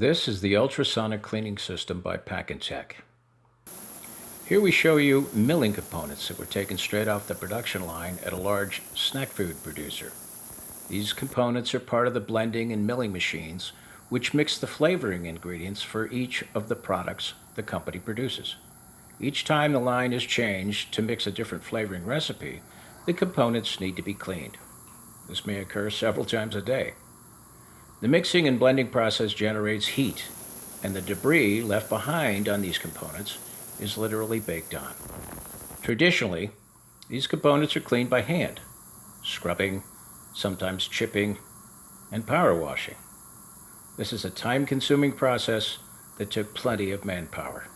This is the Ultrasonic Cleaning System by Packantech. Here we show you milling components that were taken straight off the production line at a large snack food producer. These components are part of the blending and milling machines, which mix the flavoring ingredients for each of the products the company produces. Each time the line is changed to mix a different flavoring recipe, the components need to be cleaned. This may occur several times a day. The mixing and blending process generates heat, and the debris left behind on these components is literally baked on. Traditionally, these components are cleaned by hand, scrubbing, sometimes chipping, and power washing. This is a time-consuming process that took plenty of manpower.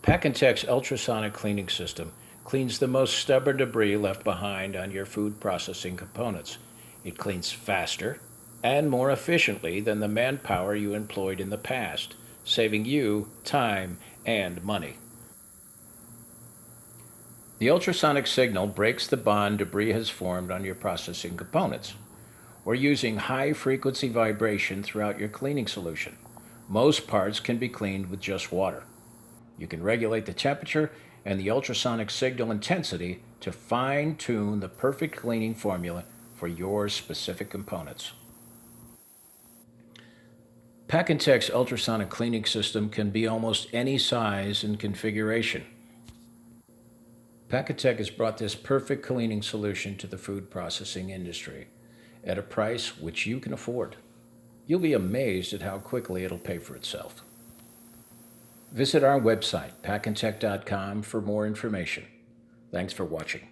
Packantech's ultrasonic cleaning system cleans the most stubborn debris left behind on your food processing components. It cleans faster and more efficiently than the manpower you employed in the past, saving you time and money. The ultrasonic signal breaks the bond debris has formed on your processing components. We're using high-frequency vibration throughout your cleaning solution. Most parts can be cleaned with just water. You can regulate the temperature and the ultrasonic signal intensity to fine-tune the perfect cleaning formula for your specific components. Packantech's ultrasonic cleaning system can be almost any size and configuration. Packantech has brought this perfect cleaning solution to the food processing industry at a price which you can afford. You'll be amazed at how quickly it'll pay for itself. Visit our website, packantech.com, for more information. Thanks for watching.